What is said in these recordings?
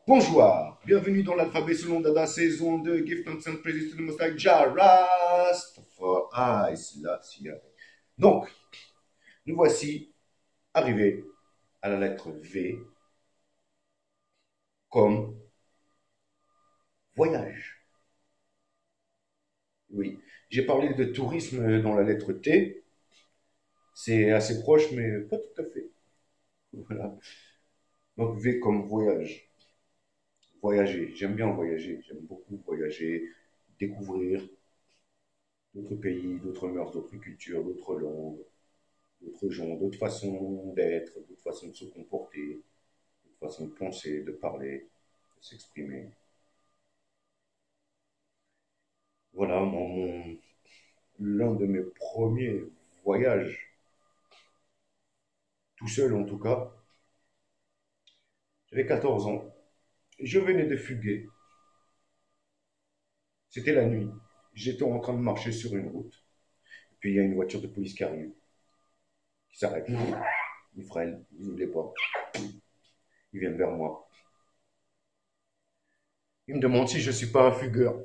Bonjour, bienvenue dans l'alphabet selon Dada, saison 2, Give Thanks and Praises to the Most High Jah Rastafari Selassie. Donc, nous voici arrivés à la lettre V comme voyage. Oui, j'ai parlé de tourisme dans la lettre T, c'est assez proche mais pas tout à fait. Voilà. Donc V comme voyage. Voyager, j'aime bien voyager, j'aime beaucoup voyager, découvrir d'autres pays, d'autres mœurs, d'autres cultures, d'autres langues, d'autres gens, d'autres façons d'être, d'autres façons de se comporter, d'autres façons de penser, de parler, de s'exprimer. Voilà l'un de mes premiers voyages, tout seul en tout cas. J'avais 14 ans. Je venais de fuguer. C'était la nuit. J'étais en train de marcher sur une route. Et puis il y a une voiture de police qui arrive, qui s'arrête. Il freine, il ne voulait pas. Ils viennent vers moi. Il me demande si je ne suis pas un fugueur.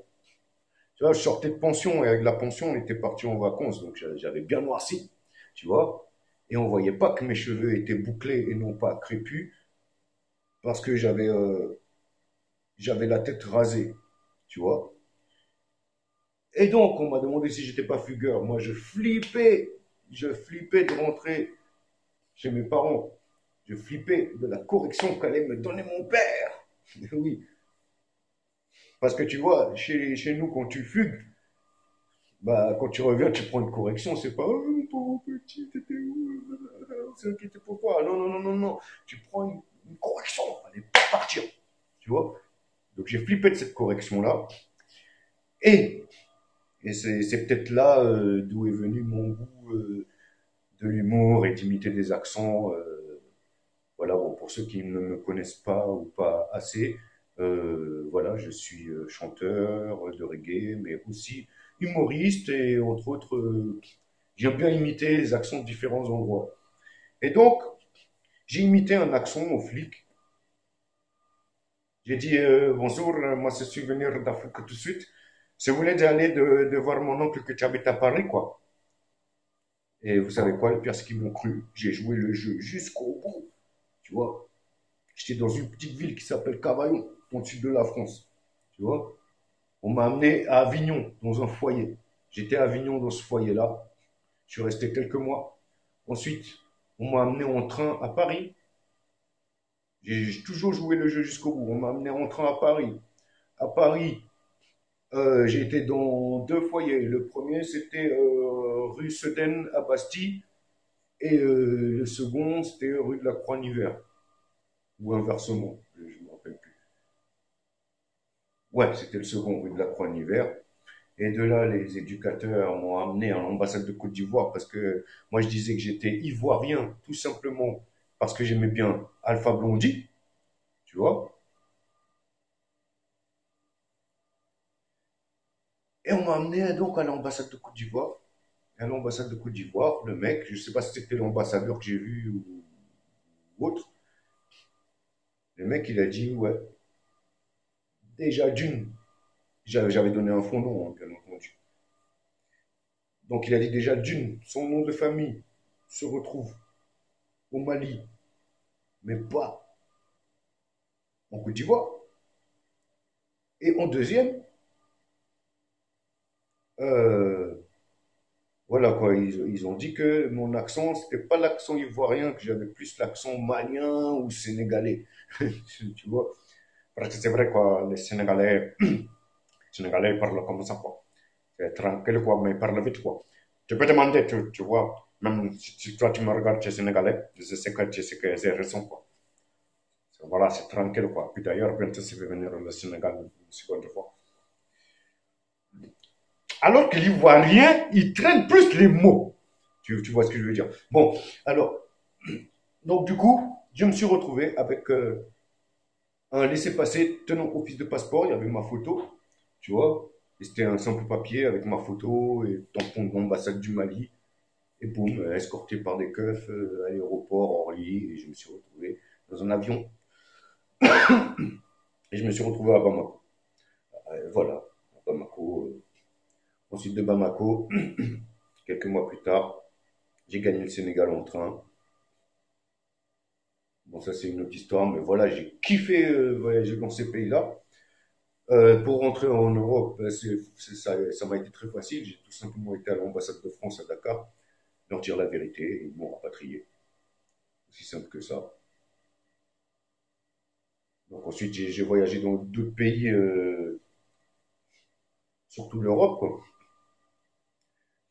Tu vois, je sortais de pension et avec la pension, on était parti en vacances, donc j'avais bien noirci, tu vois. Et on voyait pas que mes cheveux étaient bouclés et non pas crépus parce que j'avais la tête rasée, tu vois. Et donc, on m'a demandé si j'étais pas fugueur. Moi, je flippais de rentrer chez mes parents. Je flippais de la correction qu'allait me donner mon père. Oui, parce que tu vois, chez nous, quand tu fugues, bah, quand tu reviens, tu prends une correction, c'est pas oh, mon pauvre petit, t'étais où? C'est inquiété pour toi. Non, non, non, non, non. Tu prends une correction, allez pas partir. Tu vois? Donc j'ai flippé de cette correction-là. Et, et c'est peut-être là d'où est venu mon goût de l'humour et d'imiter des accents. Voilà, bon, pour ceux qui ne me connaissent pas ou pas assez, voilà, je suis chanteur de reggae, mais aussi humoriste et entre autres, j'aime bien imiter les accents de différents endroits. Et donc, j'ai imité un accent au flic. J'ai dit bonjour, moi c'est souvenir d'Afrique tout de suite. Si vous voulez aller de voir mon oncle que tu habites à Paris, quoi. Et vous savez quoi, le pire c'est qu'ils m'ont cru. J'ai joué le jeu jusqu'au bout, tu vois. J'étais dans une petite ville qui s'appelle Cavaillon, dans le sud de la France, tu vois. On m'a amené à Avignon, dans un foyer. J'étais à Avignon dans ce foyer-là. Je suis resté quelques mois. Ensuite, on m'a amené en train à Paris. J'ai toujours joué le jeu jusqu'au bout. On m'a amené en train à Paris. À Paris, j'ai été dans deux foyers. Le premier, c'était rue Sedaine à Bastille. Et le second, c'était rue de la Croix-Niver. Ou inversement, je ne me rappelle plus. Ouais, c'était le second, rue de la Croix-Niver. Et de là, les éducateurs m'ont amené à l'ambassade de Côte d'Ivoire parce que moi, je disais que j'étais ivoirien, tout simplement parce que j'aimais bien Alpha Blondy, tu vois. Et on m'a amené donc à l'ambassade de Côte d'Ivoire. À l'ambassade de Côte d'Ivoire, le mec, je ne sais pas si c'était l'ambassadeur que j'ai vu ou autre, le mec, il a dit, ouais, déjà d'une, j'avais donné un faux nom, hein, bien entendu. Donc il a dit déjà d'une, son nom de famille se retrouve au Mali, mais pas en Côte d'Ivoire. Et en deuxième, euh, voilà quoi, ils ont dit que mon accent, c'était pas l'accent ivoirien, que j'avais plus l'accent malien ou sénégalais. Tu vois? Parce que c'est vrai quoi, les Sénégalais parlent comme ça quoi. C'est tranquille quoi, mais ils parlent vite quoi. Tu peux demander, tu vois, même si toi tu me regardes, tu es Sénégalais, je sais que tu sais que j'ai raison quoi. Voilà, c'est tranquille quoi. Puis d'ailleurs, bientôt je vais venir au Sénégal une seconde fois. Alors que l'ivoirien, il traîne plus les mots. Tu vois ce que je veux dire? Bon, alors, donc du coup, je me suis retrouvé avec un laissez-passer tenant office de passeport. Il y avait ma photo, tu vois. Et c'était un simple papier avec ma photo et tampon de l'ambassade du Mali. Et boum, escorté par des keufs à l'aéroport Orly. Et je me suis retrouvé dans un avion Et je me suis retrouvé à Bamako. Voilà, à Bamako. Ensuite de Bamako, quelques mois plus tard, j'ai gagné le Sénégal en train. Bon, ça c'est une autre histoire, mais voilà, j'ai kiffé voyager dans ces pays-là. Pour rentrer en Europe, ça m'a été très facile. J'ai tout simplement été à l'ambassade de France à Dakar, leur dire la vérité, et ils m'ont rapatrié. Aussi simple que ça. Donc ensuite, j'ai voyagé dans d'autres pays, surtout l'Europe, quoi.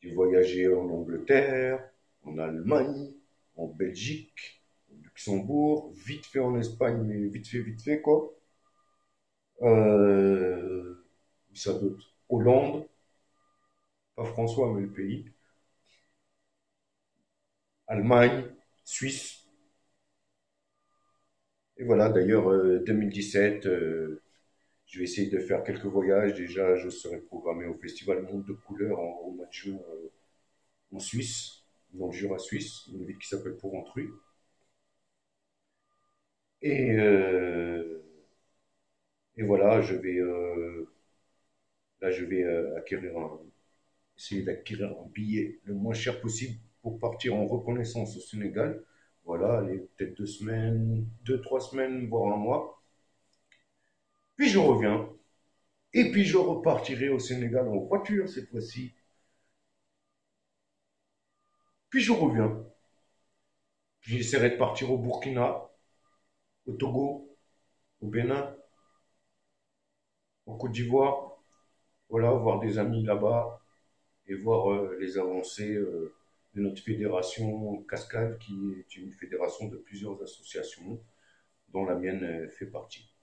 J'ai voyagé en Angleterre, en Allemagne, en Belgique, au Luxembourg, vite fait en Espagne, mais vite fait, quoi. Où ça d'autre? Hollande, pas François, mais le pays. Allemagne, Suisse. Et voilà, d'ailleurs, 2017, je vais essayer de faire quelques voyages. Déjà, je serai programmé au Festival Monde de Couleurs au mois de juin en Suisse, dans le Jura suisse, une ville qui s'appelle Porrentruy. Et, euh, et voilà, je vais essayer d'acquérir un billet le moins cher possible pour partir en reconnaissance au Sénégal. Voilà, aller peut-être 2 semaines, 2, 3 semaines, voire un mois. Puis je reviens. Et puis je repartirai au Sénégal en voiture cette fois-ci. Puis je reviens. Puis j'essaierai de partir au Burkina, au Togo, au Bénin, en Côte d'Ivoire. Voilà, voir des amis là-bas et voir les avancées de notre fédération Cascade, qui est une fédération de plusieurs associations, dont la mienne fait partie.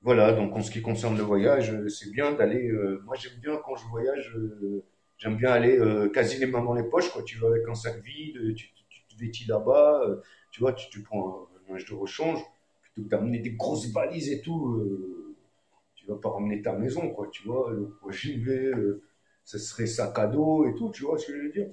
Voilà, donc en ce qui concerne le voyage, c'est bien d'aller. Moi, j'aime bien quand je voyage, j'aime bien aller quasi les mains dans les poches. Quoi. Tu vas avec un sac vide, tu te vêtis là-bas, tu vois, tu prends un linge de rechange, plutôt que d'amener des grosses valises et tout. Tu vas pas ramener ta maison, quoi, tu vois. Donc, moi, j'y vais, ça serait sac à dos et tout, tu vois ce que je veux dire.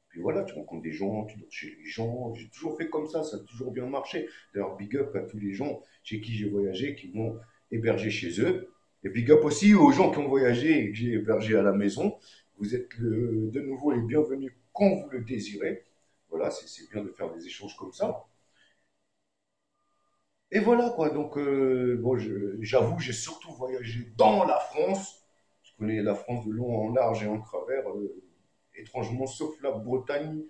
Puis voilà, tu rencontres des gens, tu dors chez les gens. J'ai toujours fait comme ça a toujours bien marché. D'ailleurs, big up à tous les gens chez qui j'ai voyagé, qui m'ont hébergé chez eux. Et big up aussi aux gens qui ont voyagé et que j'ai hébergé à la maison. Vous êtes de nouveau les bienvenus quand vous le désirez. Voilà, c'est bien de faire des échanges comme ça. Et voilà quoi, donc bon, j'avoue, j'ai surtout voyagé dans la France. Je connais la France de long en large et en travers. Étrangement, sauf la Bretagne,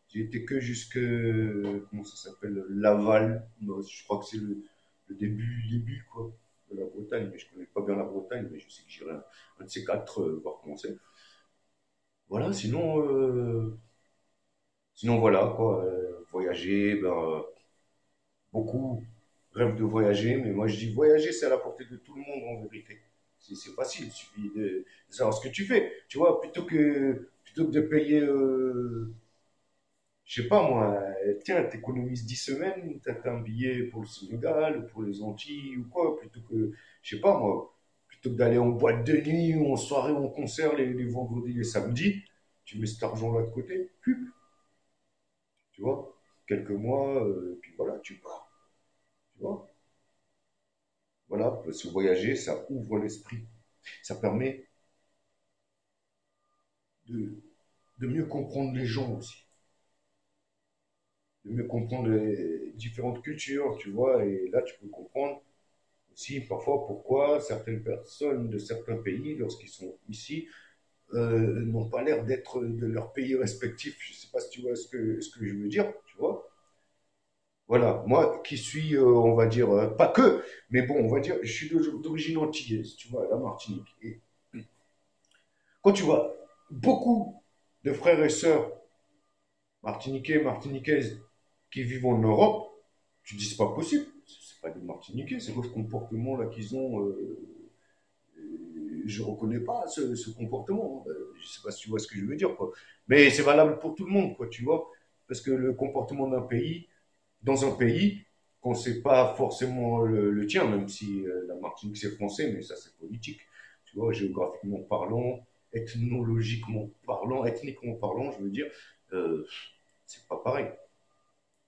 j'ai été que jusque, comment ça s'appelle, Laval. Non, je crois que c'est le début quoi, de la Bretagne, mais je connais pas bien la Bretagne, mais je sais que j'irai un de ces quatre voir comment c'est. Voilà, sinon voilà quoi, voyager, ben, beaucoup rêvent de voyager, mais moi je dis voyager, c'est à la portée de tout le monde en vérité. C'est facile, il suffit de savoir ce que tu fais. Tu vois, plutôt que de payer, je sais pas moi, tiens, t'économises 10 semaines, t'as un billet pour le Sénégal, ou pour les Antilles ou quoi, plutôt que, je sais pas moi, plutôt que d'aller en boîte de nuit ou en soirée ou en concert les vendredis et les samedis, tu mets cet argent-là de côté, tu vois, quelques mois, puis voilà, tu pars, tu vois. Voilà, parce que voyager, ça ouvre l'esprit. Ça permet de, de mieux comprendre les gens aussi, de mieux comprendre les différentes cultures, tu vois, et là, tu peux comprendre aussi parfois pourquoi certaines personnes de certains pays, lorsqu'ils sont ici, n'ont pas l'air d'être de leur pays respectif. Je ne sais pas si tu vois ce que je veux dire, tu vois. Voilà, moi qui suis, on va dire, pas que, mais bon, on va dire, je suis d'origine antillaise, tu vois, la Martinique. Et quand tu vois beaucoup de frères et sœurs martiniquais, martiniquaises qui vivent en Europe, tu dis c'est pas possible. C'est pas des Martiniquais, c'est quoi ce comportement là qu'ils ont je reconnais pas ce comportement. Je sais pas si tu vois ce que je veux dire, quoi. Mais c'est valable pour tout le monde, quoi, tu vois. Parce que le comportement d'un pays, dans un pays, qu'on sait pas forcément le tien, même si la Martinique c'est français, mais ça c'est politique. Tu vois, géographiquement parlant, ethnologiquement parlant, ethniquement parlant, je veux dire, c'est pas pareil.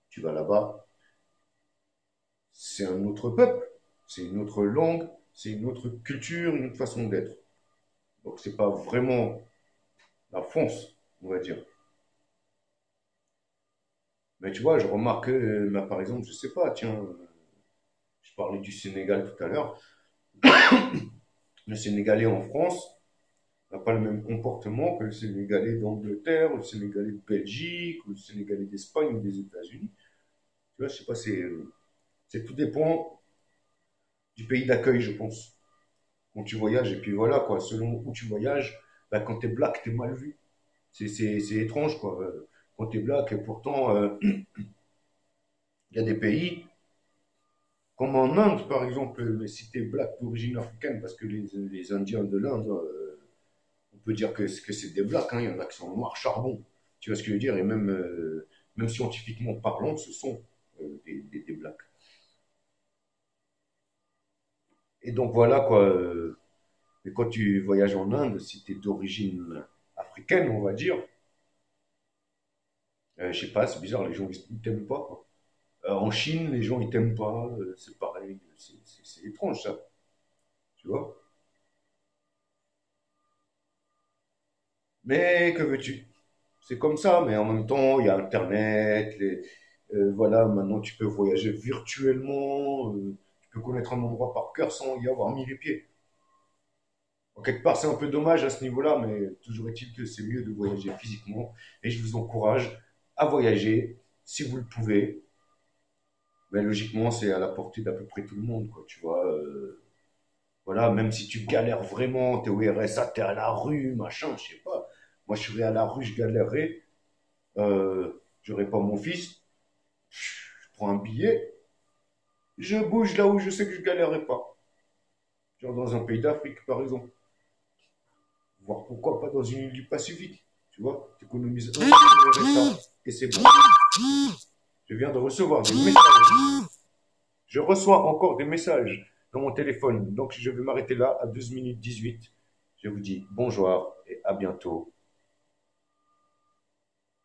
Tu vas là-bas, c'est un autre peuple, c'est une autre langue, c'est une autre culture, une autre façon d'être. Donc c'est pas vraiment la France, on va dire. Mais tu vois, je remarque, bah, par exemple, je sais pas, tiens, je parlais du Sénégal tout à l'heure. Le Sénégalais en France n'a pas le même comportement que le Sénégalais d'Angleterre, ou le Sénégalais de Belgique, ou le Sénégalais d'Espagne ou des États-Unis. Tu vois, je sais pas, c'est tout dépend du pays d'accueil, je pense. Quand tu voyages, et puis voilà, quoi, selon où tu voyages, bah, quand t'es black, t'es mal vu. C'est étrange, quoi. Quand t'es black, et pourtant, il y a des pays, comme en Inde, par exemple, mais si t'es black d'origine africaine, parce que les Indiens de l'Inde, on peut dire que c'est des blacks, hein, il y en a qui sont noirs charbon. Tu vois ce que je veux dire? Et même, même scientifiquement parlant, ce sont des blacks. Et donc voilà, quoi. Mais quand tu voyages en Inde, si tu es d'origine africaine, on va dire, je sais pas, c'est bizarre, les gens ils t'aiment pas, quoi. En Chine, les gens ils t'aiment pas, c'est pareil, c'est étrange ça, tu vois. Mais que veux-tu? C'est comme ça, mais en même temps, il y a Internet, voilà, maintenant tu peux voyager virtuellement, tu peux connaître un endroit par cœur sans y avoir mis les pieds. En quelque part, c'est un peu dommage à ce niveau-là, mais toujours est-il que c'est mieux de voyager physiquement. Et je vous encourage à voyager si vous le pouvez. Mais logiquement, c'est à la portée d'à peu près tout le monde, quoi, tu vois. Voilà, même si tu galères vraiment, t'es au RSA, t'es à la rue, machin, je sais pas. Moi, je serais à la rue, je galérerais. J'aurais pas mon fils. Je prends un billet, je bouge là où je sais que je galérerai pas. Genre dans un pays d'Afrique, par exemple. Voire pourquoi pas dans une île du Pacifique. Tu vois, tu économises un RSA et c'est bon. Je viens de recevoir des messages. Je reçois encore des messages dans mon téléphone. Donc je vais m'arrêter là à 12 minutes 18. Je vous dis bonjour et à bientôt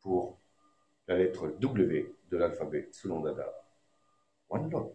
pour la lettre W de l'alphabet selon Dada. One love.